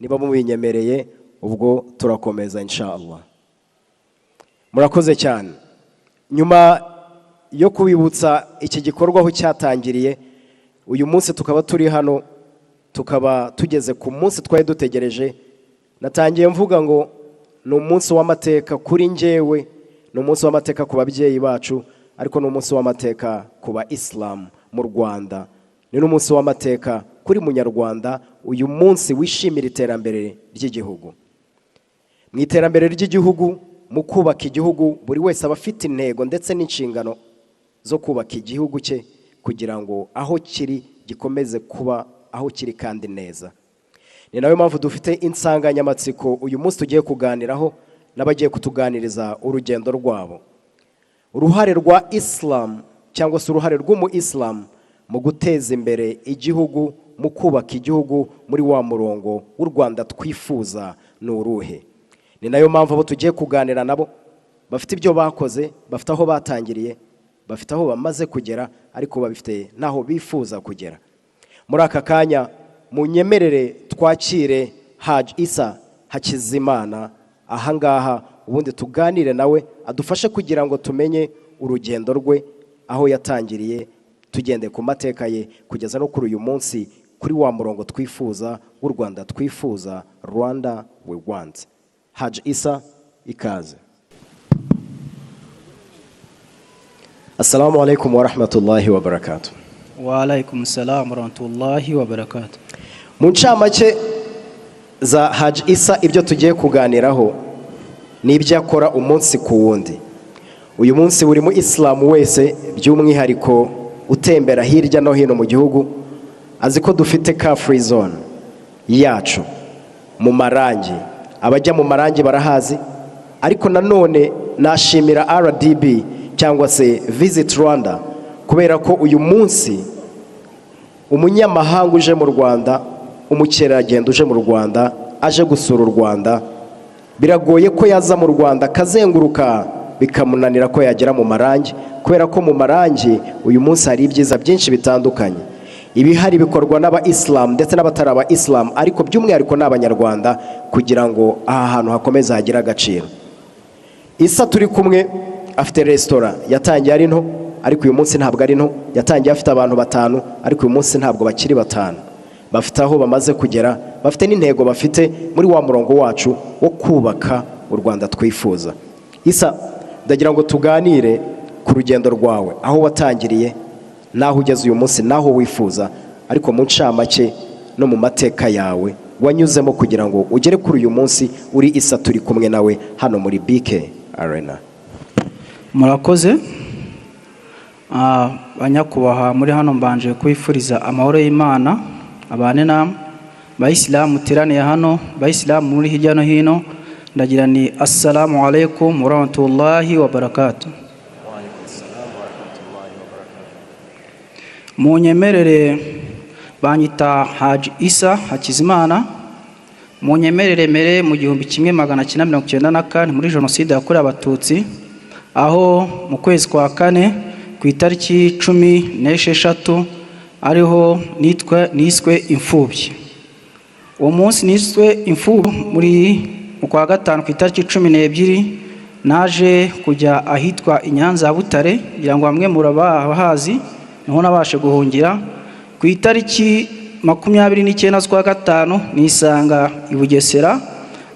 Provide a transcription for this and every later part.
niba mubinyemereye ubwo turakomeza inshallah. Murakoze cyane. Nyuma yo kubibutsa iki gikorwa aho cyatangiriye, uyu munsi tukaba turi hano, tukaba tugeze ku munsi twari dutegereje. Natangiye mvuga ngo ni umunsi w'amateka kuri njyewe, ni umunsi w'amateka ku babyeyi bacu, ariko ni umunsi w'amateka ku ba Islam mu Rwanda, ni n'umunsi w'amateka kuri munyarwanda. Uyu munsi wishimira iterambere ry'igihugu. Mu iterambere ry'igihugu, mu kubaka igihugu, buri wese aba afite intego ndetse n'inshingano zo kubaka igihugu cye kugira ngo aho kiri gikomeze kuba aho kiri kandi neza. Ni nayo mpamvu dufite insanganyamatsiko uyu munsi tugiye kuganiraho n'abagiye kutuganiriza urugendo rwabo, uruhare rwa Islam cyangwa se uruhare rw'umu Islam mu guteza imbere igihugu, mu kubaka igihugu muri wa murongo w'u Rwanda twifuza ni uruhe. Ni nayo mpamvu abo tugiye kuganira nabo bafite ibyo bakoze, bafite aho batangiriye, bafite aho bamaze kugera, ariko babifite naho bifuza kugera. Muri aka kanya munyemerere twakire Haji Issa Hakizimana ahangaha, ubundi tuganire nawe adufashe kugira ngo tumenye urugendo rwe aho yatangiriye, tugende ku mateka ye kugeza no kuri uyu munsi, kuri wa murongo twifuza w'u Rwanda twifuza, Rwanda we want. Haji Issa, ikaze. Assalamu alaikum wa rahmatullahi wa barakatuh. Wa alaikum salam wa rahmatullahi wa barakatuh. Mu ncamake za Haji Issa ibyo tugiye kuganiraho ni ibyo akora umunsi ku wundi. Uyu munsi buri mu Islam wese by'umwihariko utembera hirya no hino mu gihugu azi ko dufite car free zone yacu mu Marangi. Abajya mu Marangi barahazi, ariko nanone nashimira RDB cyangwa se Visit Rwanda kubera ko uyu munsi umunyamahanga uje mu Rwanda, umukerarugendo uje mu Rwanda aje gusura u Rwanda, biragoye ko yaza mu Rwanda kazenguruka bikamunanira ko yagera mu Marangi, kubera ko mu Marangi uyu munsi hari ibyiza byinshi bitandukanye. Ibihari bikorwa n'aba Islam ndetse n'abatari aba Islam, ariko by'umwihariko n'abanyarwanda, kugira ngo aha hantu hakomeze hagire agaciro. Issa turi kumwe afite restaurant yatangiye ari nto, ariko uyu munsi ntabwo ari nto. Yatangiye afite abantu 5, ariko uyu munsi ntabwo bakiri 5. Bafite aho bamaze kugera, bafite n'intego bafite muri wa murongo wacu wo kubaka u Rwanda twifuza. Issa, ndagira ngo tuganire ku rugendo rwawe, aho watangiriye naho ugeze uyu munsi, naho wifuza, ariko mu ncamake no mu mateka yawe wanyuzemo kugira ngo ugere kuri uyu munsi uri Issa turi kumwe nawe hano muri BK Arena. Murakoze. Banyakubaha muri hano mbanje kwifuriza amahoro y'Imana abane namwe. Bayisilamu muteraniye hano, bayisilamu muri hirya no hino, ndagira ni assalamu alaikum wa rahmatullahi wa barakatuh. Munyemerere banyita Haji Issa Hakizimana. Munyemerere mere mu 1994 muri jenoside yakorewe Abatutsi, aho mu kwezi kwa 4 ku itariki 16 ariho niswe imfubyi. Uwo munsi niswe imfubyi muri mu kwa 5 ku itariki 12 naje kujya ahitwa Inyanza ya Butare, kugira ngo bamwe murabahazi, niho nabashe guhungira. Ku itariki 29 z'ukwa 5 nisanga i Bugesera,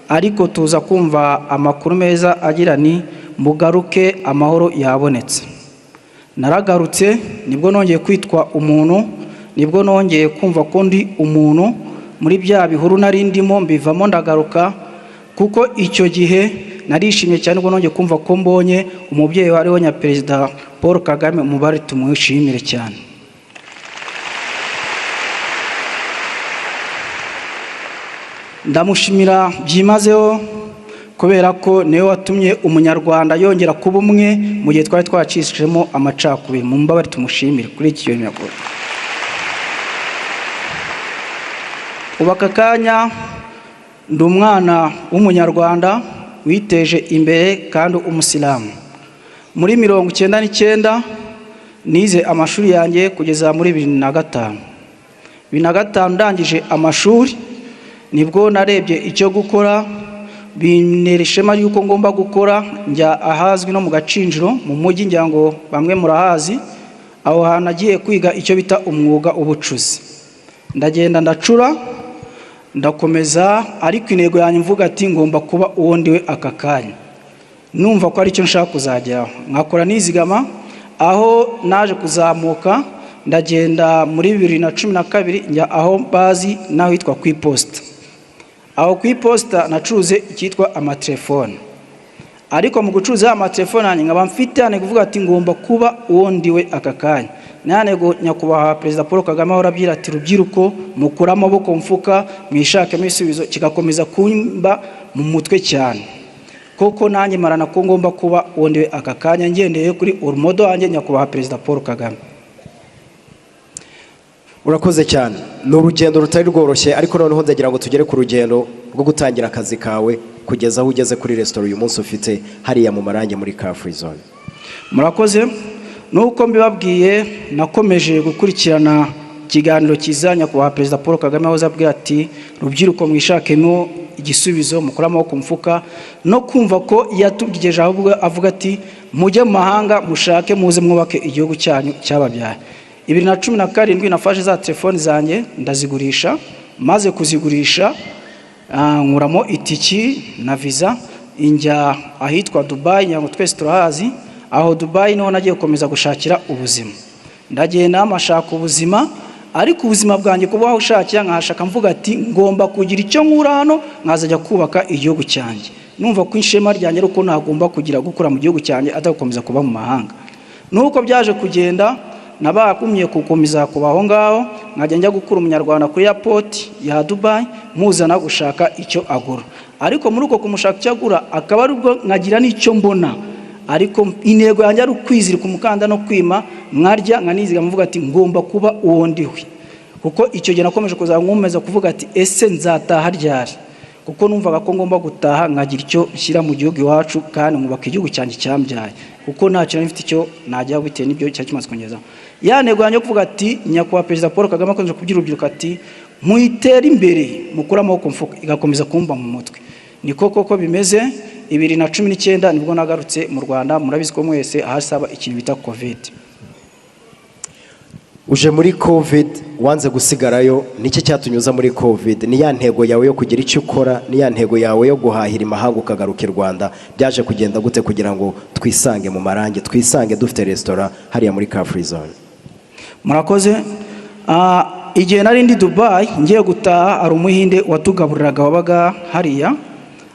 ariko tuza kumva amakuru meza agira ni mugaruke amahoro yabonetse. Naragarutse, nibwo nongeye kwitwa umuntu, nibwo nongeye kumva ko ndi umuntu. Muri bya bihuru nari ndimo mbivamo ndagaruka, kuko icyo gihe narishimye cyane ubwo nongeye kumva ko mbonye umubyeyi wariho Nyaperezida Paul Kagame, umubare tumwishimire cyane. Ndamushimira byimazeho kubera ko niwe watumye umunyarwanda yongera kuba umwe mu gihe twari twacishijemo amacakubiri. Mu mbabare tumushimire kuri iki kintu yakora. Ubaka kanya ndi umwana w'umunyarwanda witeje imbere kandi umusilamu. Muri 1999 nize amashuri yanjye kugeza muri 2005. 2005 ndangije amashuri, nibwo narebye icyo gukora, bintera ishema yuko ngomba gukora. Njya ahazwi no mu Gacinjiro mu mujyi, ngira ngo bamwe murahazi. Aho hantu nagiye kwiga icyo bita umwuga w'ubucuzi. Ndagenda ndacura, ndakomeza, ariko intego yanjye mvuga ati ngomba kuba uwo ndiwe aka kanya. Numva ko ari cyo nshaka kuzageraho, nkakora nizigama. Aho naje kuzamuka, ndagenda muri 2012 njya aho bazi naho hitwa ku iposita. Aho ku iposita nacuruze icyitwa amatelefone, ariko mu gucuruza amatelefone nanjye nkaba mfite ane kuvuga ati ngomba kuba uwo ndiwe aka kanya. Nanego nyakubahwa Perezida Paul Kagame ahora abyira ati rubyiruko mukura amaboko mfuka mwishakemo ibisubizo, kigakomeza kumba mu mutwe cyane. Koko nanjye marana ko ngomba kuba uwo ndiwe aka kanya, ngendeye kuri urumodo wanjye nyakubahwa Perezida Paul Kagame. Urakoze cyane. Ni urugendo rutari rworoshye, ariko noneho ndagira ngo tugere ku rugendo rwo gutangira akazi kawe kugeza aho ugeze kuri restaurant uyu munsi ufite hariya mu Marange muri Car Free Zone. Murakoze. Nuko mbibabwiye, nakomeje gukurikirana ikiganiro kizanya kwa Perezida Paul Kagame aho zabwira ati rubyiruko mwishakemo igisubizo, mukura amaboko mfuka, no kumva ko yatubwigeje ahubwo avuga ati mujye mu mahanga mushake muze mwubake igihugu cyanyu cyababyaye. 2017 nafashe za telefone zanjye ndazigurisha, maze kuzigurisha nkuramo itiki na visa injya ahitwa Dubai, nyango twese turahazi. Aho Dubai niho nagiye gukomeza gushakira ubuzima. Ndagenda amashaka ubuzima, ariko ubuzima bwanjye kubaho ushakira nkashaka mvuga ati ngomba kugira icyo nkura hano nkazajya kubaka igihugu cyanjye. Numva ko inshema ryanjye ruko nagomba kugira gukura mu gihugu cyanjye adakomeza kuba mu mahanga. Nuko byaje kugenda, nabakumye gukomeza kubaho ngaho, nkajya njya gukura umunyarwanda kuri airport ya Dubai muzana gushaka icyo agura. Ariko muri uko kumushaka icyo agura akaba ari ubwo nkagira n'icyo mbona, ariko intego yanjye ari ukwizirika umukanda no kwima mwarya nkaniziga mvuga ati ngomba kuba uwo ndiwe. Kuko icyo gihe nakomeje kuzankumeza kuvuga ati ese nzataha ryari, kuko numvaga ko ngomba gutaha nkagira icyo nshyira mu gihugu iwacu kandi nkubaka igihugu cyanjye cyambyaye, kuko ntacyo nifite icyo najya bitewe n'ibyo cyakimaze kongeza. Ya ntego yanjye kuvuga ati nyakubahwa Perezida Paul Kagame akomeje kubyira urubyiruko ati muyitere imbere mukura amaboko mfuka, igakomeza kumba mu mutwe. Niko koko bimeze. 2019 nibwo nagarutse mu Rwanda, murabizi ko mwese ahasaba ikintu bita Covid. Uje muri Covid, wanze gusigarayo, niki cyatunyuza muri Covid? Ni ya ntego yawe yo kugira icyo ukora, ni ya ntego yawe yo guhahira imahanga ukagaruka i Rwanda. Byaje kugenda gute kugira ngo twisange mu Marange, twisange dufite restaurant hariya muri Car Free Zone? Murakoze. Igihe nari ndi Dubai ngiye gutaha, ari umuhinde watugaburiraga wabaga hariya,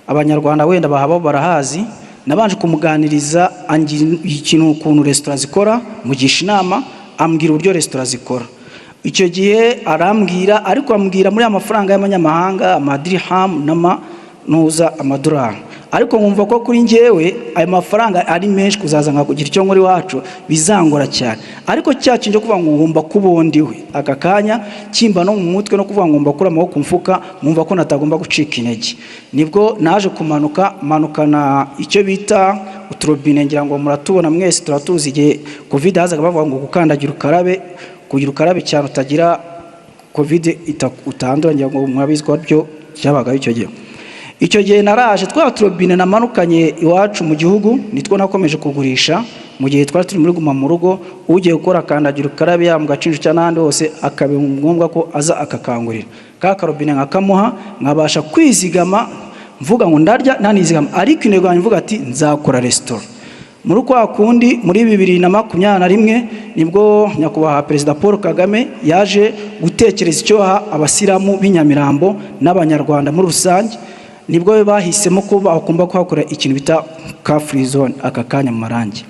abanyarwanda wenda bahabo barahazi. Nabanje kumuganiriza angira ikintu ukuntu restaurant zikora, mugisha inama, ambwira uburyo restaurant zikora. Icyo gihe arambwira, ariko ambwira muri amafaranga y'amanyamahanga, amadirihamu n'amanuza amadolari. Ariko nkumva ko kuri njyewe ayo mafaranga ari menshi kuzaza nkakugira icyo nkuri wacu bizangora cyane. Ariko cyacu nje kuvuga ngo ngomba kubondiwe aka kanya kimba no mu mutwe no kuvuga ngo ngomba kura amaboko mfuka, nkumva ko natagomba gucika intege. Nibwo naje manukana icyo bita uturobine, ngira ngo muratubona mwese turatuzi. Igihe Covid hazaga bavuga ngo gukandagira ukarabe, kugira ukarabe cyane utagira Covid utandura, ngira ngo mwabizi ko byo cyabaga icyo gihe. Icyo gihe naraje twa turobine namanukanye iwacu mu gihugu, nitwo nakomeje kugurisha. Mu gihe twari turi muri guma mu rugo, ugiye gukora kandagira ukarabe ya mu Gacinjiro cyane n'ahandi hose akabe ngombwa ko aza akakangurira ka karobine nkakamuha, nkabasha kwizigama mvuga ngo ndarya nanizigama. Ariko intego yanjye mvuga ati nzakora restaurant. Muri kwa kundi muri 2021 nibwo nyakubahwa Perezida Paul Kagame yaje gutekereza icyo abasiramu b'inyamirambo n'abanyarwanda muri rusange, nibwo bahisemo ko bakumba kwakora ikintu bita Car Free Zone aka kanya mu Marange.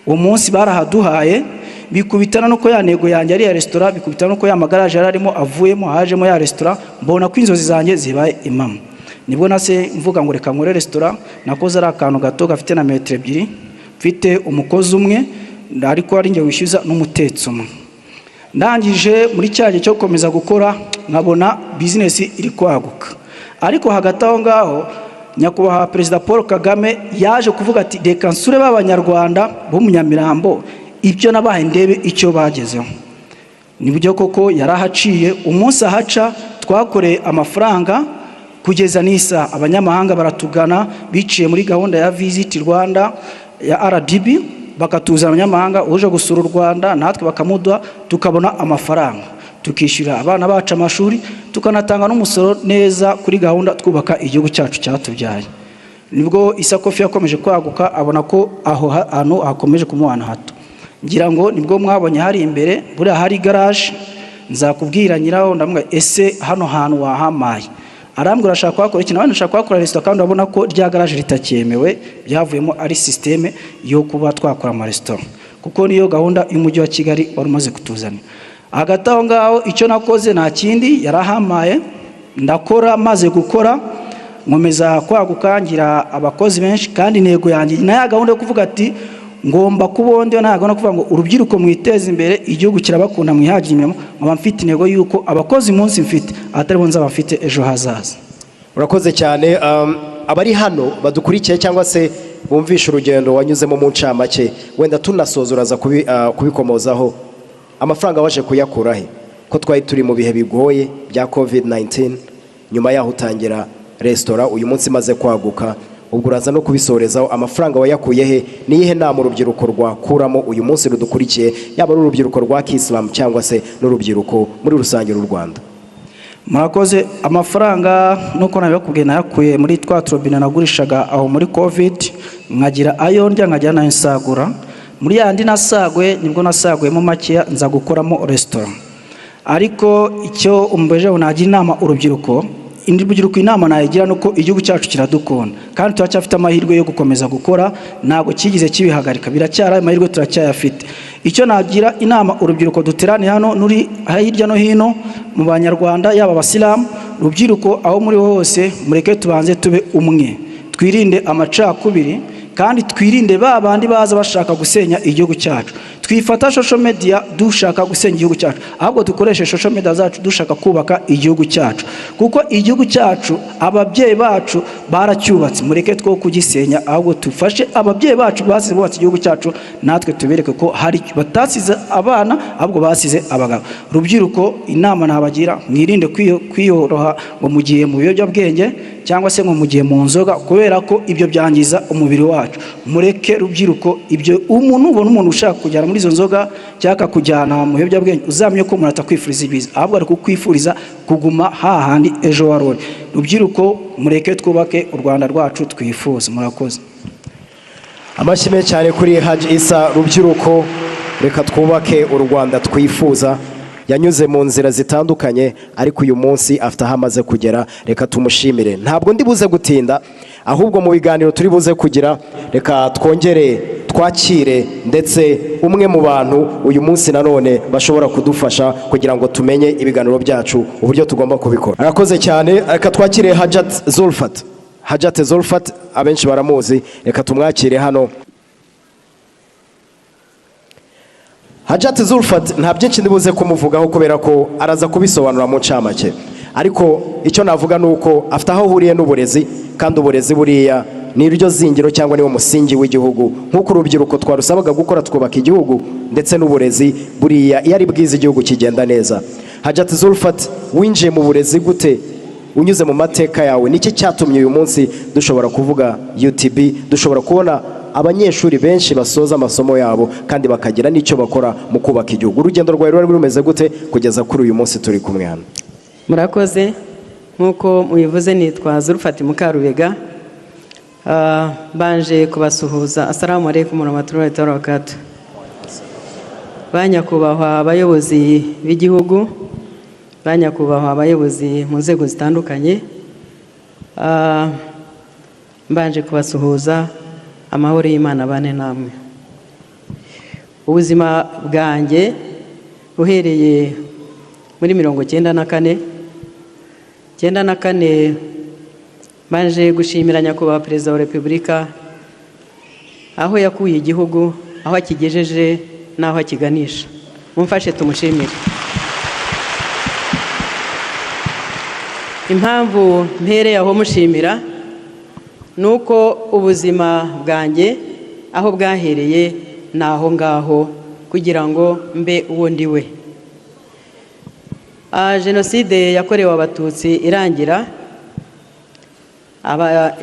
Uwo munsi barahaduhaye, bikubitana no ko ya nego yanjye ari ya restaurant, bikubitana no ko ya magaraje yararimo avuyemo hajemo ya restaurant, mbona ko inzozi zanjye zibaye imam. Nibwo nase mvuga ngo reka nkore restaurant. Nakoze ari akantu gato gafite na metero 2, mfite umukozi umwe, ariko ari nge wishyuza n'umutetsi umwe. Ndangije muri cyaje cyo gukomeza gukora, nkabona business iri kwaguka. Ariko hagati aho ngaho nyakubahwa Perezida Paul Kagame yaje kuvuga ati reka nsure b'abanyarwanda bo mu Nyamirambo ibyo nabahe ndebe icyo bagezeho. Nibyo koko yarahaciye. Umunsi ahaca twakoreye amafaranga kugeza n'isa abanyamahanga baratugana biciye muri gahunda ya Visit Rwanda ya RDB, bakatuzana abanyamahanga uje gusura u Rwanda, natwe bakamuduha tukabona amafaranga tukishyura abana bacu amashuri, tukanatanga n'umusoro neza kuri gahunda twubaka igihugu cyacu cyatubyaye. Nibwo Issa Kofi yakomeje kwaguka, abona ko aho hantu hakomeje kumuhana hato. Ngira ngo nibwo mwabonye hari imbere buriya hari garage, nzakubwira nyiraho ndamubwira ese hano hantu wahamaye, arambwira ashaka kwakora ikintu, abandi ashaka kwakora restaurant, kandi urabona ko rya garage ritakyemewe, byavuyemo ari systeme yo kuba twakora ama restaurant, kuko niyo gahunda y'umujyi wa Kigali wari umaze kutuzana. Hagati aho ngaho icyo nakoze nta kindi, yarahamaye ndakora, maze gukora nkomeza kwaguka, ngira abakozi benshi, kandi intego yanjye na ya gahunda yo kuvuga ati ngomba kubondeho, nta gahunda kuvuga ngo urubyiruko mwiteze imbere, igihugu kirabakunda mwihagire imirimo, nkaba mfite intego y'uko abakozi munsi mfite atari bo nzaba mfite ejo hazaza. Urakoze cyane. Abari hano badukurikiye cyangwa se bumvisha urugendo wanyuzemo mu ncamake, wenda tunasoza uraza kubikomozaho, amafaranga waje kuyakura he? Ko twari turi mu bihe bigoye bya COVID-19, nyuma yaho utangira restaurant, uyu munsi maze kwaguka, ubwo uraza no kubisorezaho, amafaranga wayakuye he? Niyihe nama urubyiruko rwakuramo uyu munsi rudukurikiye, yaba ari urubyiruko rwa Kisilamu cyangwa se n'urubyiruko muri rusange rw'u Rwanda? Murakoze. Amafaranga nuko nabikubwiye nayakuye muri twa turobine nagurishaga aho muri COVID, nkagira ayo ndya nkagira nayo nsagura. Muri yandi nasagwe nibwo nasaguyemo makeya nza gukoramo restaurant. Ariko icyo umbejeho nagira inama urubyiruko, inama nayigira nuko igihugu cyacu kiradukunda, kandi turacyafite amahirwe yo gukomeza gukora, ntabwo kigize kibihagarika, biracyari amahirwe turacyayafite. Icyo nagira inama urubyiruko duterane hano nuri hirya no hino mu Banyarwanda, yaba abasilamu, urubyiruko aho muri hose, mureke tubanze tube umwe, twirinde amacakubiri, kandi twirinde babandi baza bashaka gusenya igihugu cyacu. Twifata social media dushaka gusenya igihugu cyacu, ahubwo dukoreshe social media zacu dushaka kubaka igihugu cyacu, kuko igihugu cyacu ababyeyi bacu baracyubatse. Mureke two kugisenya, ahubwo tufashe ababyeyi bacu basize bubatse igihugu cyacu, natwe tubereke ko hari batasize abana, ahubwo basize abagabo. Rubyiruko, inama nabagira, mwirinde kwiyoroha ngo mugiye mu biyobyabwenge cyangwa se ngo mugiye mu nzoga, kubera ko ibyo byangiza umubiri wacu. Mureke rubyiruko ibyo, umuntu ubona umuntu ushaka kujyana muri izo nzoga cyangwa kujyana mu biyobyabwenge, uzamenye ko umuntu atakwifuriza ibiza, ahubwo ari kukwifuriza kuguma hahandi ejo warori. Rubyiruko, mureke twubake u Rwanda rwacu twifuza. Murakoze. Amashyi menshi cyane kuri Haji Issa. Rubyiruko, reka twubake u Rwanda twifuza. Yanyuze mu nzira zitandukanye, ariko uyu munsi afite aho amaze kugera, reka tumushimire. Ntabwo ndi buze gutinda, ahubwo mu biganiro turi buze kugira, reka twongere twakire ndetse umwe mu bantu uyu munsi nanone bashobora kudufasha kugira ngo tumenye ibiganiro byacu uburyo tugomba kubikora. Arakoze cyane. Reka twakire Hajat Zulfat. Hajat Zulfat abenshi baramuzi, reka tumwakire hano. Hajat Zulfat nta byinshi ndibuze kumuvugaho kubera ko araza kubisobanura mu ncamake, ariko icyo navuga nuko afite aho ahuriye n'uburezi, kandi uburezi buriya ni iryo zingiro cyangwa niwo musingi w'igihugu. Nk'uko urubyiruko twarusabaga gukora twubaka igihugu, ndetse n'uburezi buriya iyo ari bwiza igihugu kigenda neza. Hajat Zulfat, winjiye mu burezi gute? Unyuze mu mateka yawe, niki cyatumye uyu munsi dushobora kuvuga UTB, dushobora kubona abanyeshuri benshi basoza amasomo yabo kandi bakagira n'icyo bakora mu kubaka igihugu? Urugendo rwawe rwari rumeze gute kugeza kuri uyu munsi turi kumwe hano? Murakoze. Nk'uko mubivuze, nitwa Zulfat Mukarubega. Banje kubasuhuza. Assalamu alaikum warahmatullahi wabarakatuh. Banyakubahwa abayobozi b'igihugu, banyakubahwa abayobozi mu nzego zitandukanye, mbanje kubasuhuza. Amahoro y'Imana bane namwe. Ubuzima bwanjye uhereye muri 1994 banje gushimira nyakubahwa Perezida wa Repubulika aho yakuye igihugu, aho akigejeje n'aho akiganisha. Mumfashe tumushimire. Impamvu mpereye aho mushimira nuko ubuzima bwanjye aho bwahereye naho ngaho kugira ngo mbe uwo ndiwe. Jenoside yakorewe Abatutsi irangira,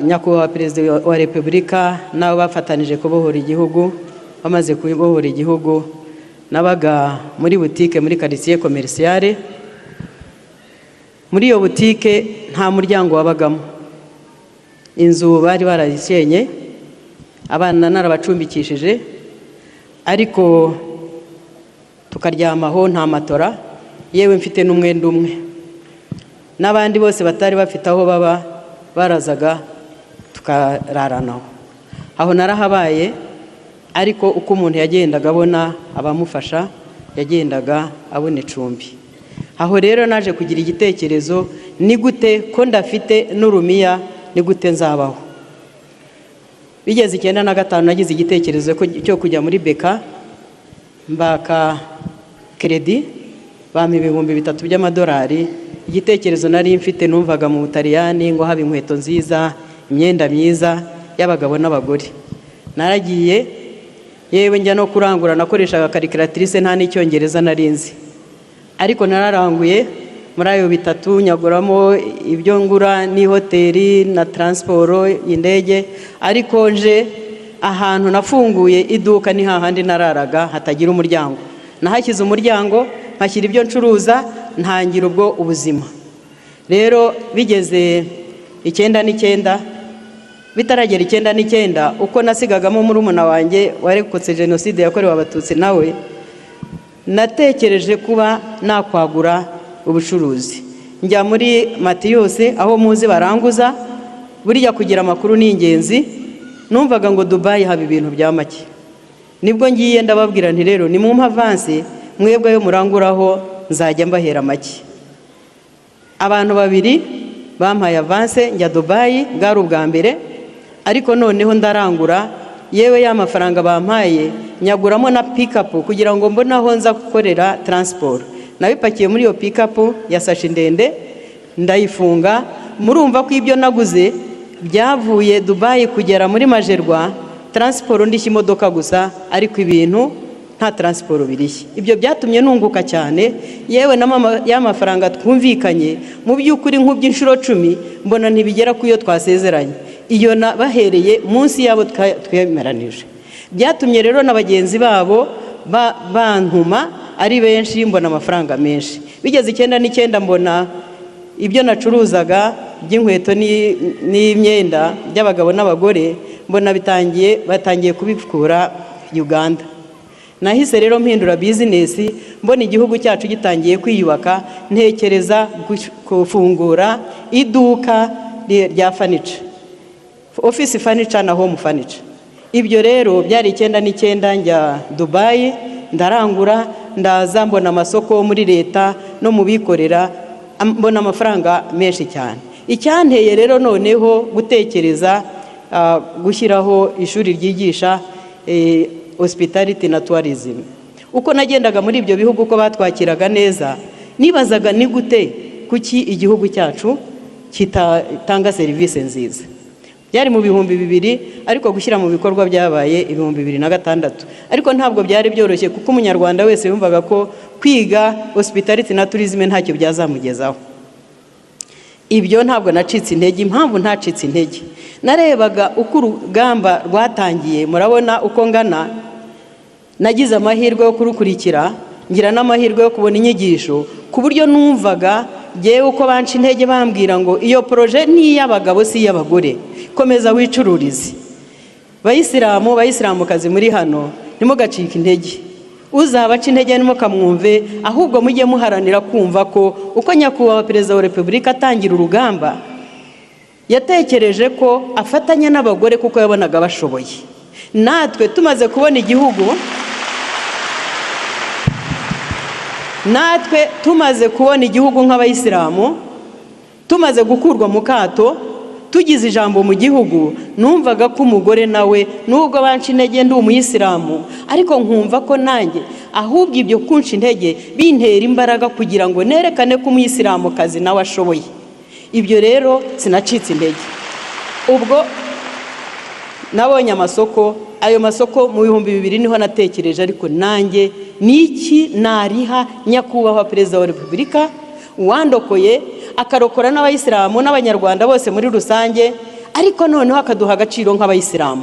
nyakubahwa perezida wa repubulika nabo bafatanije kubohora igihugu. Bamaze kubohora igihugu, nabaga muri butike muri quartier commerciale. Muri iyo butike nta muryango wabagamo, inzu bari barayisenye, abana narabacumbikishije, ariko tukaryamaho nta matora, yewe mfite n'umwenda umwe. N'abandi bose batari bafite aho baba barazaga tukararanaho. Aho narahabaye, ariko uko umuntu yagendaga abona abamufasha, yagendaga abona icumbi. Aho rero naje kugira igitekerezo, ni gute ko ndafite n'urumiya, ni gute nzabaho. Bigeze 95 nagize igitekerezo cyo kujya muri beka, mbaka credit, bampa $3,000 by'amadolari. Igitekerezo nari mfite, numvaga mu Butaliyani ngo haba inkweto nziza, imyenda myiza y'abagabo n'abagore. Naragiye, yewe njya no kurangura, nakoreshaga calculatrice, nta n'icyongereza narinzi, ariko nararanguye muri ayo 3 nyaguramo ibyo ngura, ni hoteli na transport indege. Ariko nje ahantu nafunguye iduka, ni hahandi nararaga hatagira umuryango. Nahashyize umuryango, mpashyira ibyo ncuruza, ntangira ubwo ubuzima. Rero bigeze 99, bitaragera 99, uko nasigagamo murumuna wanjye warekotse jenoside yakorewe abatutsi, nawe natekereje kuba nakwagura ubucuruzi. Njya muri Matiyose, aho muzi baranguza, buriya kugira amakuru ni ingenzi. Numvaga ngo Dubai haba ibintu bya make. Nibwo ngiye ndababwira nti rero ni mu avance, mwebwe yo muranguraho nzajya mbahera make. Abantu 2 bampaye avance njya Dubai, bwari ubwa mbere, ariko noneho ndarangura, yewe ya mafaranga bampaye nyaguramo na pick-up kugira ngo mbone aho nza gukorera transport. Nabipakiye muri iyo pick-up ya sashi ndende, ndayifunga. Murumva ko ibyo naguze byavuye Dubai kugera muri Majerwa, transport ndishya imodoka gusa, ariko ibintu nta transport birishye. Ibyo byatumye nunguka cyane, yewe ya mafaranga twumvikanye mu by'ukuri nk'uby'inshuro 10 mbona ntibigera ku yo twasezeranye. Iyo bahereye munsi yabo twemeranije. Byatumye rero na bagenzi babo bantuma ari benshi, mbona amafaranga menshi. Bigeze 99 mbona ibyo nacuruzaga by'inkweto n'imyenda by'abagabo n'abagore, mbona batangiye kubikura Uganda. Nahise rero mpindura business, mbona igihugu cyacu gitangiye kwiyubaka, ntekereza gufungura iduka rya furniture, office furniture na home furniture. Ibyo rero byari 99, njya Dubai, ndarangura, ndaza mbona amasoko muri leta no mu bikorera, mbona amafaranga menshi cyane. Icyanteye rero noneho gutekereza gushyiraho ishuri ryigisha hospitality na tourism. Uko nagendaga muri ibyo bihugu ko batwakiraga neza, nibazaga ni gute kuki igihugu cyacu kitanga serivisi nziza. Byari mu 2000, ariko gushyira mu bikorwa byabaye 2006. Ariko ntabwo byari byoroshye, kuko umunyarwanda wese yumvaga ko kwiga hospitality na tourism ntacyo byazamugezaho. Ibyo ntabwo nacitse intege. Impamvu ntacitse intege, narebaga uko urugamba rwatangiye, murabona uko ngana. Nagize amahirwe yo kurukurikira, ngira n'amahirwe yo kubona inyigisho, ku buryo numvaga yewe uko banca intege bambwira ngo iyo projet ni y'abagabo si y'abagore, komeza wicururize. Bayisilamukazi muri hano, ntimugacike intege. Uzabaca intege ntimukamwumve, ahubwo mujye muharanira kumva ko uko nyakubahwa perezida wa repubulika atangira urugamba, yatekereje ko afatanya n'abagore kuko yabonaga bashoboye. Natwe tumaze kubona igihugu, nk'abayisilamu, tumaze gukurwa mu kato, tugize ijambo mu gihugu, numvaga ko umugore nawe nubwo banca intege ndi umuyisilamu, ariko nkumva ko nanjye ahubwo ibyo kunca intege bintera imbaraga kugira ngo nerekane ko umuyisilamukazi nawe ashoboye. Ibyo rero sinacitse intege. Ubwo nabonye amasoko, ayo masoko mu 2000 niho natekereje, ariko nanjye niki nariha nyakubahwa perezida wa repubulika wandokoye, akarokora n'abayisilamu n'abanyarwanda bose muri rusange, ariko noneho akaduha agaciro nk'abayisilamu.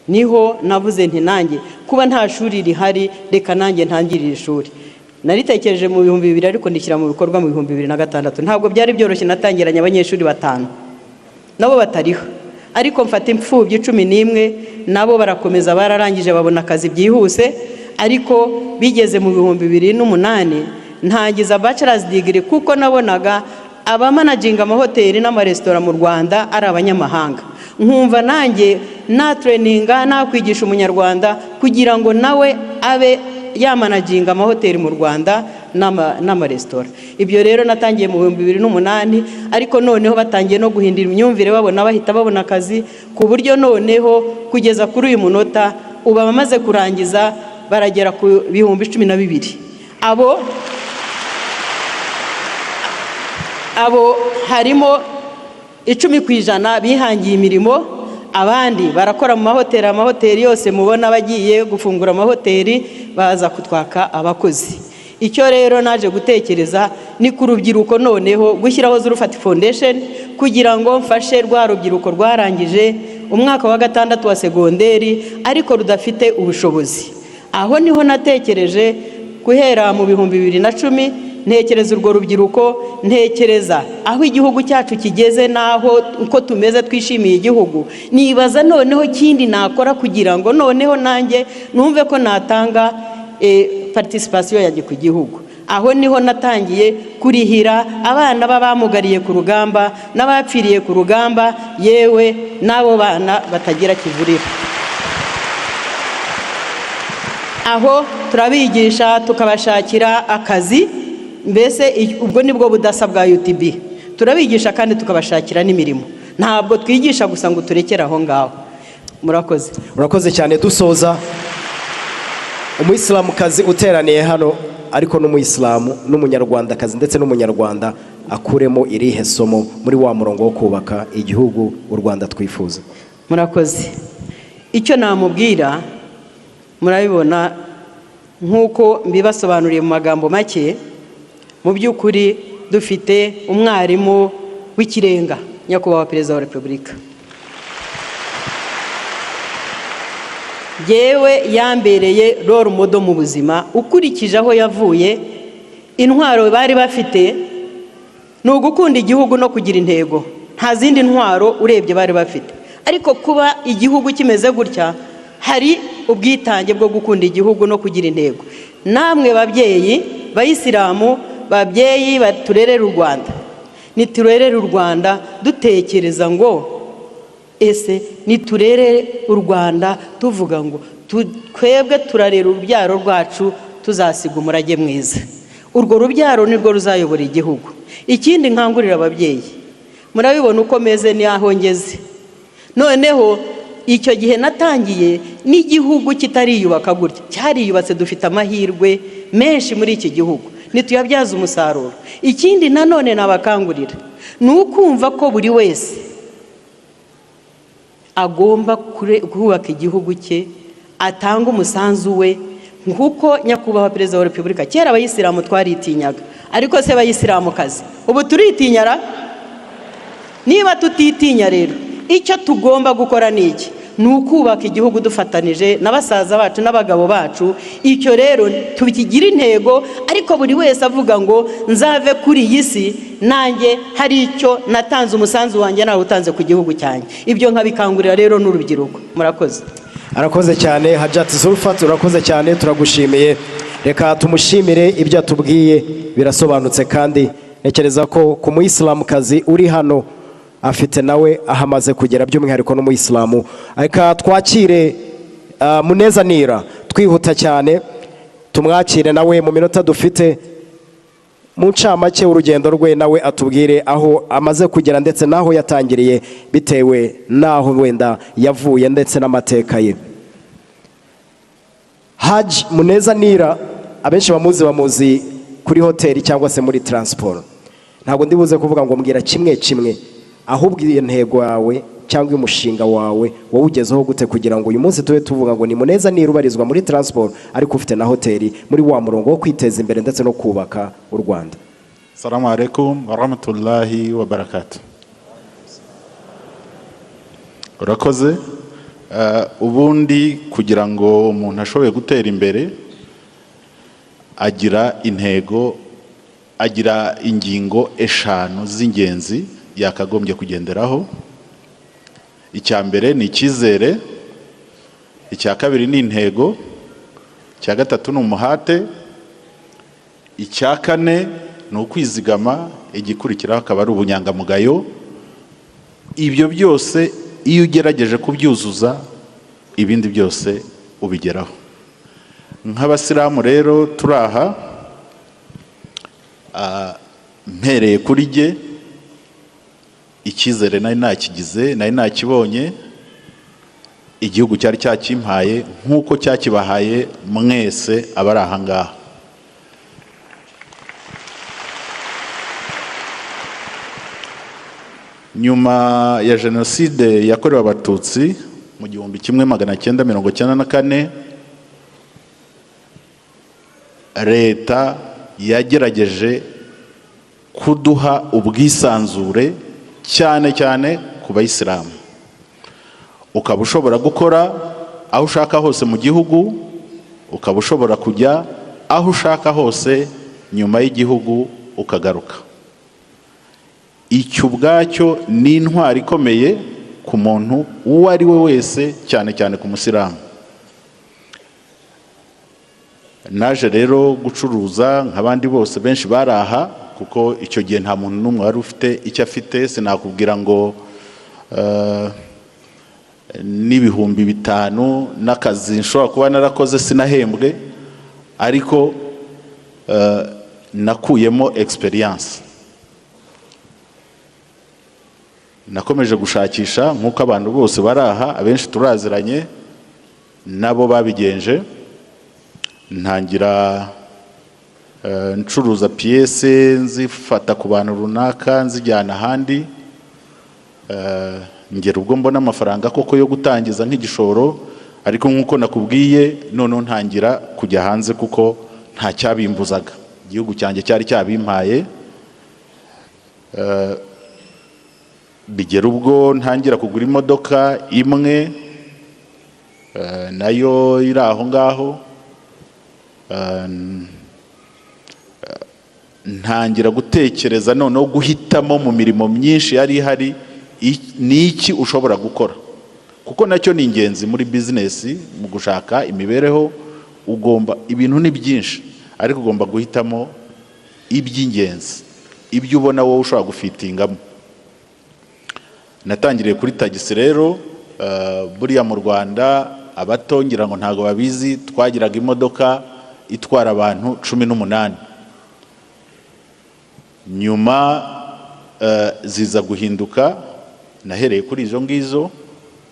Niho navuze nti nanjye kuba nta shuri rihari reka nanjye ntangirire ishuri. Naritekereje mu 2000 ariko ndishyira mu bikorwa mu 2006. Ntabwo byari byoroshye, natangiranye abanyeshuri 5 nabo batariho, ariko mfata imfubyi 11 nabo barakomeza bararangije babona akazi byihuse. Ariko bigeze mu 2008 ntangiza bachelor's degree kuko nabonaga abamanaginga amahoteli n'amaresitora mu Rwanda ari abanyamahanga. Nkumva nanjye na traininga na kwigisha umunyarwanda kugira ngo nawe abe yamanaginga amahoteli mu Rwanda n'amaresitora. Ibyo rero natangiye mu 2008, ariko noneho batangiye no guhindura imyumvire, babona bahita babona akazi, ku buryo noneho kugeza kuri uyu munota ubu bamaze kurangiza baragera ku 12,000. Abo harimo 10% bihangiye imirimo, abandi barakora mu mahoteli. Amahoteli yose mubona bagiye gufungura amahoteli baza kutwaka abakozi. Icyo rero naje gutekereza ni ku rubyiruko noneho gushyiraho Zulfat Foundation kugira ngo mfashe rwa rubyiruko rwarangije umwaka wa 6 wa segonderi ariko rudafite ubushobozi. Aho niho natekereje guhera mu 2010, ntekereza urwo rubyiruko, ntekereza aho igihugu cyacu kigeze naho uko tumeze twishimiye igihugu. Nibaza noneho kindi nakora kugira ngo noneho nanjye numve ko natanga participation yanjye ku gihugu. Aho niho natangiye kurihira abana babamugariye ku rugamba n'abapfiriye ku rugamba, yewe nabo bana batagira kivurira. Aho turabigisha tukabashakira akazi, mbese ubwo nibwo budasa bwa UTB. Turabigisha kandi tukabashakira n'imirimo, ntabwo twigisha gusa ngo turekere aho ngaho. Murakoze cyane. Dusoza, umuyisilamukazi uteraniye hano ariko n'umuyisilamu n'umunyarwandakazi ndetse n'umunyarwanda akuremo irihe somo muri wa murongo wo kubaka igihugu u Rwanda twifuza? Murakoze. Icyo namubwira murabibona nk'uko mbibasobanuriye mu magambo make. Mu by'ukuri dufite umwarimu w'ikirenga, nyakubahwa Perezida wa Repubulika. Yewe yambereye role model mu buzima. Ukurikije aho yavuye, intwaro bari bafite ni ugukunda igihugu no kugira intego. Nta zindi ntwaro urebye bari bafite, ariko kuba igihugu kimeze gutya hari ubwitange bwo gukunda igihugu no kugira intego. Namwe babyeyi bayisilamu, babyeyi baturerera u Rwanda, niturerere u Rwanda dutekereza ngo ese niturere u Rwanda tuvuga ngo twebwe turarera urubyaro rwacu tuzasiga umurage mwiza. Urwo rubyaro nirwo ruzayobora igihugu. Ikindi nkangurira ababyeyi, murabibona uko meze ni aho ngeze. Noneho icyo gihe natangiye n'igihugu kitariyubaka gutya, cyariyubatse, dufite amahirwe menshi muri iki gihugu, nituyabyaza umusaruro. Ikindi nanone nabakangurira ni ukumva ko buri wese agomba kubaka igihugu cye, atanga umusanzu we, nkuko nyakubahwa Perezida wa Repubulika. Kera abayisilamu twaritinyaga, ariko se bayisilamukazi ubu turitinyara? Niba tutitinya rero, icyo tugomba gukora ni iki? Ni ukubaka igihugu dufatanije n'abasaza bacu n'abagabo bacu. Icyo rero tubigira intego, ariko buri wese avuga ngo nzave kuri iyi si nanjye hari icyo natanze, umusanzu wanjye nawe utanze ku gihugu cyanjye. Ibyo nkabikangurira rero n'urubyiruko. Murakoze. Arakoze cyane Hajat Zulfat, urakoze cyane, turagushimiye. Reka tumushimire, ibyo atubwiye birasobanutse, kandi ntekereza ko ku muyisilamukazi uri hano afite nawe ahamaze kugera, by'umwihariko n'umuyisilamu. Reka twakire Muneza Nira, twihuta cyane tumwakire nawe mu minota dufite, mu ncamake urugendo rwe nawe atubwire aho amaze kugera ndetse n'aho yatangiriye bitewe n'aho wenda yavuye ndetse n'amateka ye. Haji Muneza Nira, abenshi bamuzi kuri hoteli cyangwa se muri transport. Ntabwo ndibuze kuvuga ngo mbwira kimwe ahubwo iyo ntego yawe cyangwa umushinga wawe wawugezeho gute kugira ngo uyu munsi tube tuvuga ngo ni Muneza Nira ubarizwa muri transport ariko ufite na hoteli, muri wa murongo wo kwiteza imbere ndetse no kubaka u Rwanda. Assalamu alaikum wa rahmatullahi wa barakatuh. urakoze. Ubundi kugira ngo umuntu ashoboye gutera imbere agira intego, agira ingingo eshanu z'ingenzi yakagombye kugenderaho. Icya mbere ni icyizere, icya kabiri ni intego, icya gatatu ni umuhate, icya kane ni ukwizigama, igikurikiraho akaba ari ubunyangamugayo. Ibyo byose iyo ugerageje kubyuzuza, ibindi byose ubigeraho. Nk'abasilamu rero turaha, mpereye kuri jye, icyizere nari nakigize, nari nakibonye, igihugu cyari cyakimpaye nk'uko cyakibahaye mwese abari aha ngaha. Nyuma ya jenoside yakorewe abatutsi mu 1994, leta yagerageje kuduha ubwisanzure cyane cyane ku bayisilamu. Ukaba ushobora gukora aho ushaka hose mu gihugu, ukaba ushobora kujya aho ushaka hose nyuma y'igihugu ukagaruka. Icyo ubwacyo ni intwari ikomeye ku muntu uwo ari we wese, cyane cyane ku musilamu. Naje rero gucuruza nk'abandi bose benshi baraha, kuko icyo gihe nta muntu n'umwe wari ufite icyo afite. Sinakubwira ngo n'ibihumbi 5 n'akazi nshobora kuba narakoze sinahembwe, ariko nakuyemo experience. Nakomeje gushakisha nk'uko abantu bose baraha, abenshi turaziranye nabo babigenje. Ntangira ncuruza piyese, nzifata ku bantu runaka nzijyana ahandi, ngera ubwo mbona amafaranga koko yo gutangiza nk'igishoro. Ariko nk'uko nakubwiye, none ntangira kujya hanze kuko nta cyabimbuzaga, igihugu cyanjye cyari cyabimpaye. Bigera ubwo ntangira kugura imodoka imwe, nayo iri aho ngaho. Ntangira gutekereza noneho guhitamo mu mirimo myinshi yari ihari ni iki ushobora gukora, kuko nacyo ni ingenzi muri business. Mu gushaka imibereho ugomba, ibintu ni byinshi, ariko ugomba guhitamo iby'ingenzi, ibyo ubona wowe ushobora gufitingamo. Natangiriye kuri tagisi rero. Buriya mu Rwanda abato ngira ngo ntago babizi, twagiraga imodoka itwara abantu 18. Nyuma ziza guhinduka, nahereye kuri izo ngizo,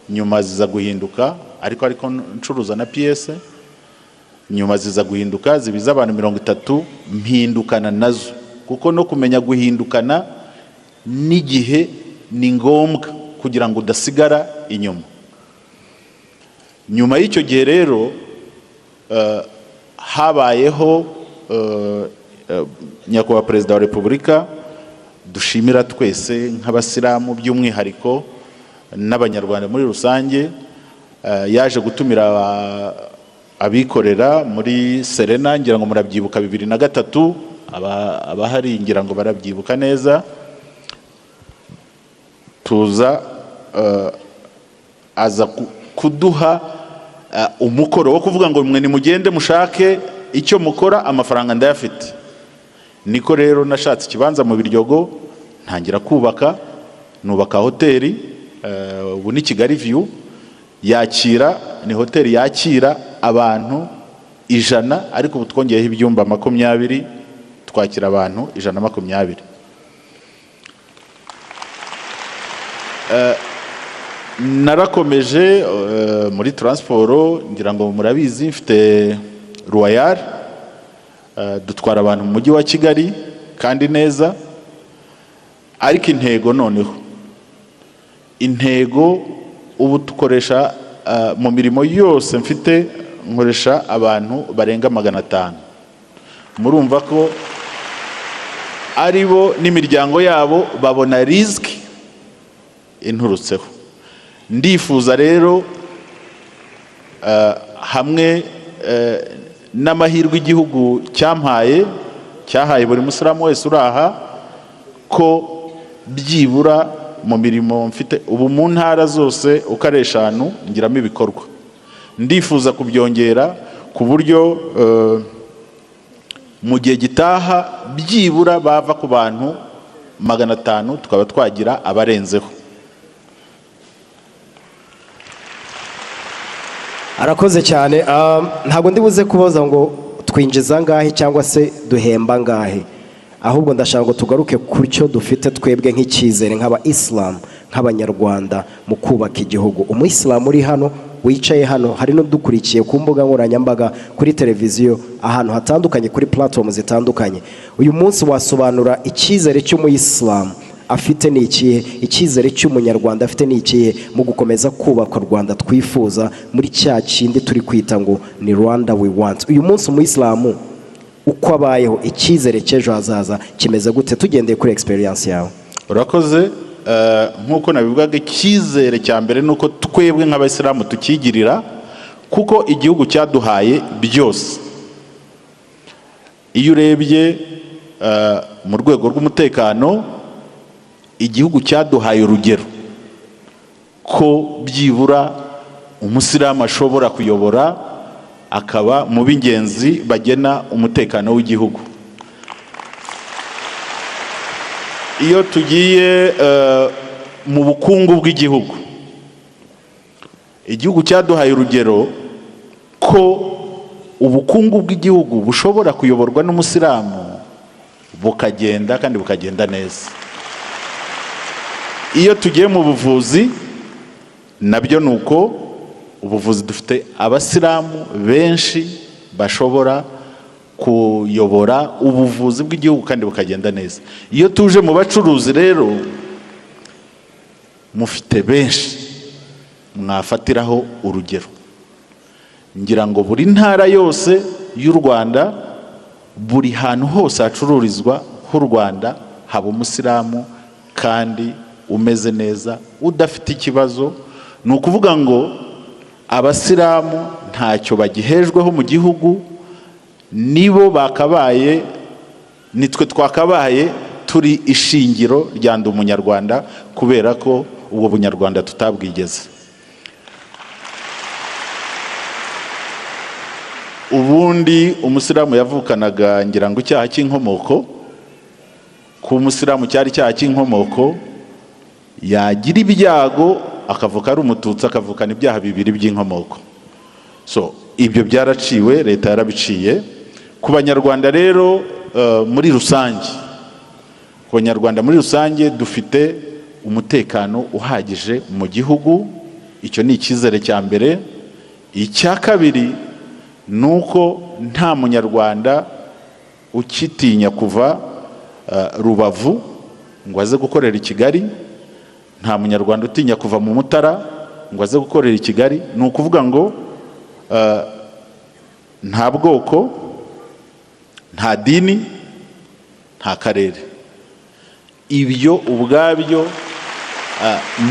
nyuma ziza guhinduka, ariko ncuruza na piyese. Nyuma ziza guhinduka zibiza abantu 30, mpindukana nazo, kuko no kumenya guhindukana n'igihe ni ngombwa kugira ngo udasigara inyuma. Nyuma y'icyo gihe rero habayeho nyakubahwa Perezida wa Repubulika, dushimira twese nk'abasilamu by'umwihariko n'abanyarwanda muri rusange, yaje gutumira abikorera muri Serena. Ngira ngo murabyibuka 2003, abahari ngira ngo barabyibuka neza. Tuza aza kuduha umukoro wo kuvuga ngo mwe nimugende mushake icyo mukora, amafaranga ndayafite. Niko rero nashatse ikibanza mu Biryogo, ntangira kubaka, nubaka hoteli. Ubu ni Kigali View, ni hoteli yakira abantu 100, ariko ubu twongeyeho ibyumba 20, twakira abantu 120. Narakomeje muri transport, ngira ngo murabizi, mfite Royal, dutwara abantu mu mujyi wa Kigali kandi neza. Ariko intego ubu dukoresha mu mirimo yose mfite, nkoresha abantu barenga 500. Murumva ko aribo n'imiryango yabo babona risk inturutseho. ndifuza rero hamwe n'amahirwe igihugu cyahaye buri musilamu wese uraha, ko byibura mu mirimo mfite ubu mu ntara zose uko ari 5 ngiramo ibikorwa, ndifuza kubyongera ku buryo mu gihe gitaha byibura bava ku bantu 500 tukaba twagira abarenzeho. Arakoze cyane. Ntabwo ndibuze kubaza ngo twinjiza ngahe cyangwa se duhemba ngahe, ahubwo ndashaka ngo tugaruke ku cyo dufite twebwe nk'icyizere nk'aba-Islam, nk'abanyarwanda mu kubaka igihugu. Umuyisilamu uri hano, wicaye hano, hari n'udukurikiye ku mbuga nkoranyambaga, kuri televiziyo, ahantu hatandukanye, kuri platform zitandukanye. Uyu munsi wasobanura icyizere cy'umuyisilamu afite ni ikihe, icyizere cy'umunyarwanda afite ni ikihe mu gukomeza kubaka u Rwanda twifuza, muri cya kindi turi kwita ngo ni Rwanda we want. Uyu munsi umuyisilamu uko abayeho, icyizere cy'ejo hazaza kimeze gute tugendeye kuri experience yawe? Urakoze. Nk'uko nabivugaga, icyizere cya mbere nuko twebwe nk'abayisilamu tukigirira, kuko igihugu cyaduhaye byose. Iyo urebye mu rwego rw'umutekano, igihugu cyaduhaye urugero ko byibura umusilamu ashobora kuyobora, akaba mu b'ingenzi bagena umutekano w'igihugu. Iyo tugiye mu bukungu bw'igihugu, igihugu cyaduhaye urugero ko ubukungu bw'igihugu bushobora kuyoborwa n'umusilamu bukagenda kandi bukagenda neza. Iyo tugiye mu buvuzi nabyo nuko, ubuvuzi dufite abasilamu benshi bashobora kuyobora ubuvuzi bw'igihugu kandi bukagenda neza. Iyo tuje mu bacuruzi rero, mufite benshi mwafatiraho urugero. Ngira ngo buri ntara yose y'u Rwanda, buri hantu hose hacururizwa h'u Rwanda, haba umusilamu kandi umeze neza, udafite ikibazo. Ni ukuvuga ngo abasilamu ntacyo bagihejweho mu gihugu, nibo bakabaye, nitwe twakabaye turi ishingiro rya ndi umunyarwanda, kubera ko ubwo bunyarwanda tutabwigeze. Ubundi umusilamu yavukanaga ngira ngo icyaha cy'inkomoko, ku musilamu cyari icyaha cy'inkomoko, yagira ibyago akavuka ari umututsi, akavukana ibyaha 2 by'inkomoko. So ibyo byaraciwe, leta yarabiciye. Ku banyarwanda rero muri rusange, ku banyarwanda muri rusange dufite umutekano uhagije mu gihugu. Icyo ni icyizere cya mbere. Icya kabiri nuko nta munyarwanda ukitinya kuva Rubavu ngo aze gukorera i Kigali, nta munyarwanda utinya kuva mu Mutara ngo aze gukorera i Kigali. Ni ukuvuga ngo nta bwoko, nta dini, nta karere. Ibyo ubwabyo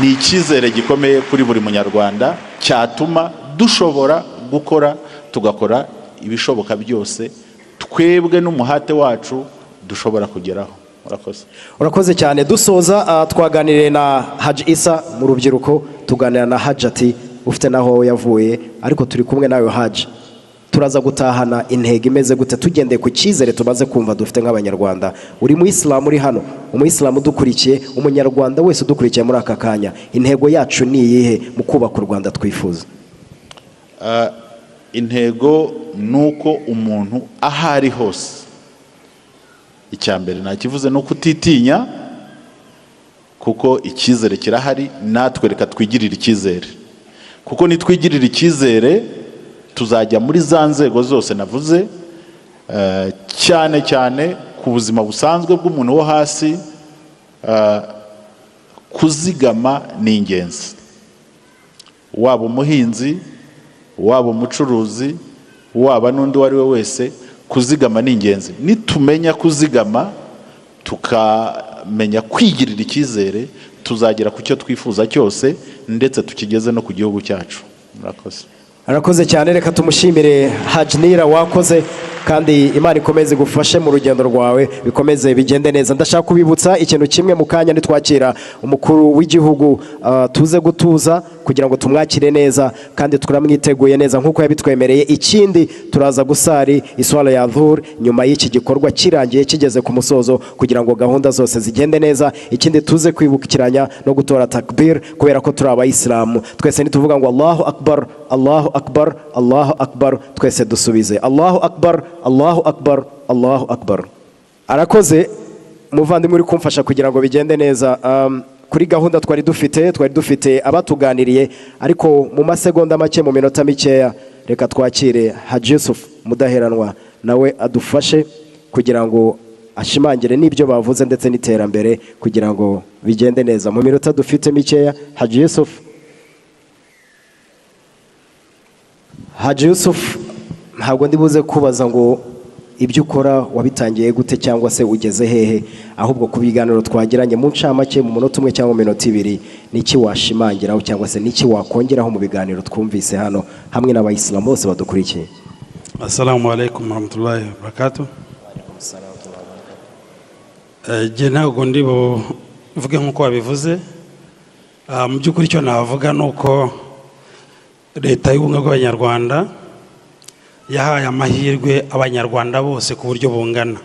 ni icyizere gikomeye kuri buri munyarwanda, cyatuma dushobora gukora, tugakora ibishoboka byose twebwe n'umuhate wacu dushobora kugeraho. Urakoze cyane. Dusoza twaganiriye na Haji Issa mu rubyiruko, tuganira na Haji ati ufite naho yavuye, ariko turi kumwe nawe Haji, turaza gutahana intego imeze gute tugendeye ku cyizere tumaze kumva dufite nk'abanyarwanda. Uri mu Islam, uri hano, umuyisilamu udukurikiye, umunyarwanda wese udukurikiye muri aka kanya, intego yacu ni iyihe mu kubaka u Rwanda twifuza? Intego nuko umuntu ahari hose, icya mbere nakivuze no kutitinya, kuko icyizere kirahari. Natwe reka twigirire icyizere, kuko nitwigirire icyizere tuzajya muri za nzego zose navuze, cyane cyane ku buzima busanzwe bw'umuntu wo hasi. Kuzigama ni ingenzi, waba umuhinzi, waba umucuruzi, waba n'undi uwo ari we wese, kuzigama ni ingenzi. Nitumenya kuzigama, tukamenya kwigirira icyizere, tuzagera ku cyo twifuza cyose ndetse tukigeze no ku gihugu cyacu. Murakoze. Arakoze cyane, reka tumushimire Haji Nira, wakoze kandi Imana ikomeze gufashe mu rugendo rwawe, bikomeze bigende neza. Ndashaka kubibutsa ikintu kimwe mu kanya nitwakira umukuru w'igihugu, tuze gutuza kugira ngo tumwakire neza kandi turamwiteguye neza nkuko yabitwemereye. Ikindi turaza gusari iswala ya dhuhr nyuma y'iki gikorwa kirangiye kigeze ku musozo kugira ngo gahunda zose zigende neza. Ikindi tuze kwibukiranya no gutora takbir kubera ko turi abayisilamu. Twese nituvuga ngo Allahu akbar, Allahu akbar, Allahu akbar, twese dusubize Allahu akbar, Allahu akbar, Allahu akbar. Arakoze muvandimwe uri kumfasha kugira ngo bigende neza. Kuri gahunda twari dufite abatuganiriye, ariko mu masegonda make, mu minota mikeya, reka twakire Haji Yusuf Mudaheranwa nawe adufashe kugira ngo ashimangire n'ibyo bavuze ndetse n'iterambere kugira ngo bigende neza. Mu minota dufite mikeya, Haji Yusuf. Haji Yusuf, ntabwo ndibuze kubaza ngo ibyo ukora wabitangiye gute cyangwa se ugeze hehe, ahubwo ku biganiro twagiranye mu ncamake mu munota umwe cyangwa mu minota ibiri, niki washimangiraho cyangwa se niki wakongeraho mu biganiro twumvise hano hamwe n'abayisilamu bose badukurikiye? Assalamu alaikum warahmatullahi wabarakatuh. Je ntabwo ndibo vuge nkuko wabivuze. Mu by'ukuri cyo navuga nuko leta y'ubumwe bw'abanyarwanda yahaye amahirwe abanyarwanda bose ku buryo bungana.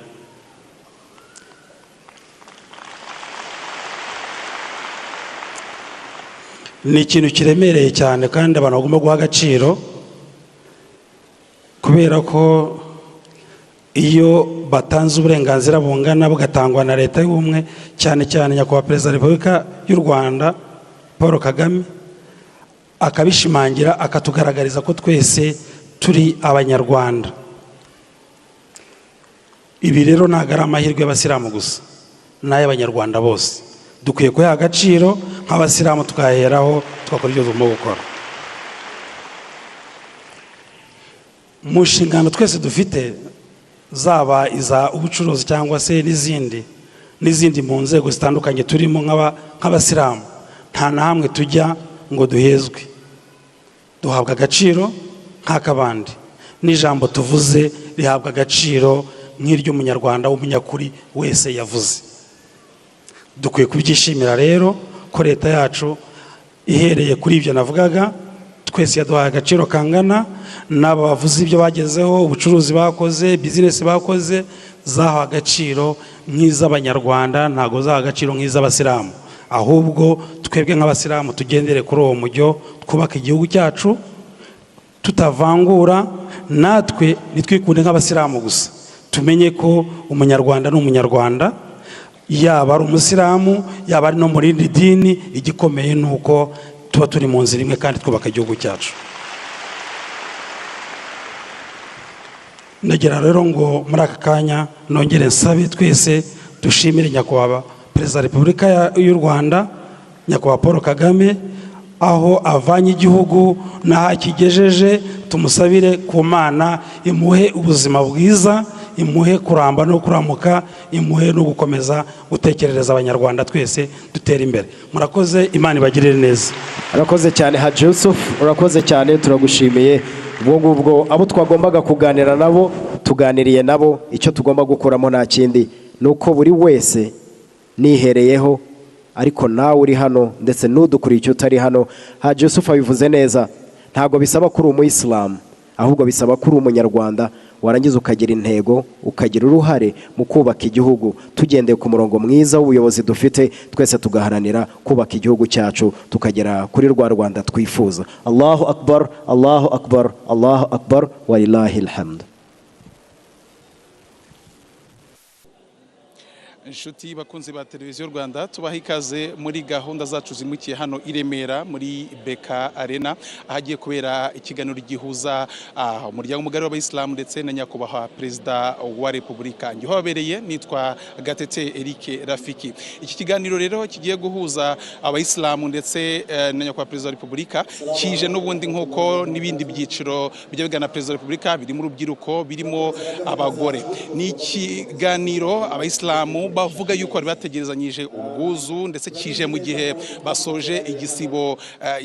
Ni ikintu kiremereye cyane kandi abantu bagomba guha agaciro, kubera ko iyo batanze uburenganzira bungana bugatangwa na leta y'ubumwe, cyane cyane nyakubahwa Perezida wa Repubulika y'u Rwanda Paul Kagame akabishimangira, akatugaragariza ko twese turi abanyarwanda. Ibi rero ntabwo ari amahirwe y'abasilamu gusa, n'ay'abanyarwanda bose. Dukwiye kuyaha agaciro nk'abasilamu, tukaheraho tugakora ibyo tugomba gukora. Mu nshingano twese dufite, zaba iza ubucuruzi cyangwa se n'izindi mu nzego zitandukanye turimo nk'abasilamu, nta na hamwe tujya ngo duhezwe. Duhabwa agaciro nk'akabandi, n'ijambo tuvuze rihabwa agaciro nk'iry'umunyarwanda w'umunyakuri wese yavuze. Dukwiye kubyishimira rero ko leta yacu ihereye kuri ibyo navugaga, twese yaduhaye agaciro kangana. N'aba bavuze ibyo bagezeho, ubucuruzi bakoze, bizinesi bakoze, zahawe agaciro nk'iz'abanyarwanda, ntago zahawe agaciro nk'iz'abasilamu. Ahubwo twebwe nk'abasilamu tugendere kuri uwo mujyo, twubaka igihugu cyacu tutavangura. Natwe nitwikunde nk'abasilamu gusa, tumenye ko umunyarwanda ni umunyarwanda, yaba ari umusilamu yaba ari no mu rindi dini. Igikomeye ni uko tuba turi mu nzira imwe kandi twubaka igihugu cyacu. Ndagira rero ngo muri aka kanya nongere nsabe twese dushimire nyakubahwa Perezida wa Repubulika y'u Rwanda, nyakubahwa Paul Kagame, aho avanye igihugu n'aho akigejeje. Tumusabire ku Mana imuhe ubuzima bwiza, imuhe kuramba no kuramuka, imuhe no gukomeza gutekerereza abanyarwanda twese dutera imbere. Murakoze, Imana ibagirire neza. Urakoze cyane Haji Yusuf, urakoze cyane, turagushimiye. Ubwo abo twagombaga kuganira nabo tuganiriye nabo. Icyo tugomba gukuramo nta kindi, nuko buri wese nihereyeho, ariko nawe uri hano ndetse n'udukuriye utari hano. Haji Yusuf abivuze neza, ntabwo bisaba kuri umuyisilamu, ahubwo bisaba kuri umunyarwanda, warangiza ukagira intego, ukagira uruhare mu kubaka igihugu, tugendeye ku murongo mwiza w'ubuyobozi dufite. Twese tugaharanira kubaka igihugu cyacu, tukagera kuri rwa Rwanda twifuza. Allahu akbar, Allahu akbar, Allahu akbar, walillahil hamd. Inshuti bakunzi ba televiziyo Rwanda, tubaha ikaze muri gahunda zacu zimukiye hano i Remera muri Beka Arena, ahagiye kubera ikiganiro gihuza umuryango mugari w'abayisilamu ndetse na nyakubahwa Perezida wa Repubulika. Ngiho habereye, nitwa Gatete Eric Rafiki. Iki kiganiro rero kigiye guhuza abayisilamu ndetse na nyakubahwa Perezida wa Repubulika, kije n'ubundi nk'uko n'ibindi byiciro bijya bigana Perezida wa Repubulika, birimo urubyiruko, birimo abagore. Ni ikiganiro abayisilamu bavuga yuko bari bategerezanyije ubwuzu ndetse kije mu gihe basoje igisibo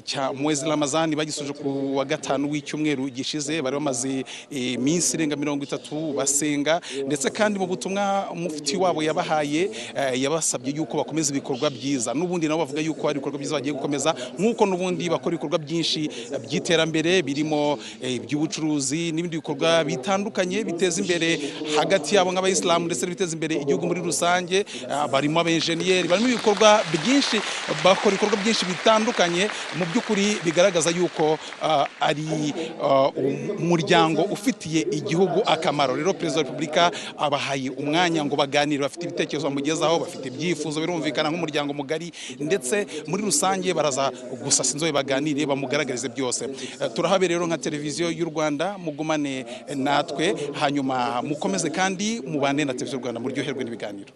cya mwezi Ramazani bagisoje ku wa gatanu w'icyumweru gishize bari bamaze iminsi irenga 30 basenga ndetse kandi mu butumwa mufti wabo yabahaye yabasabye yuko bakomeza ibikorwa byiza n'ubundi nabo bavuga yuko ari ibikorwa byiza bagiye gukomeza nk'uko n'ubundi bakora ibikorwa byinshi by'iterambere birimo iby'ubucuruzi n'ibindi bikorwa bitandukanye biteza imbere hagati yabo nk'abayisilamu ndetse biteza imbere igihugu muri rusange barimo abenjeniyeri barimo ibikorwa byinshi bakora ibikorwa byinshi bitandukanye mu by'ukuri bigaragaza yuko ari umuryango ufitiye igihugu akamaro. Rero Perezida wa Repubulika abahaye umwanya ngo baganire, bafite ibitekerezo bamugezaho, bafite ibyifuzo birumvikana nk'umuryango mugari ndetse muri rusange baraza gusasa inzobe baganire bamugaragarize byose. Turahabe rero nka televiziyo y'u Rwanda mugumane natwe hanyuma mukomeze kandi mubane na televiziyo y'u Rwanda muryoherwe n'ibiganiro.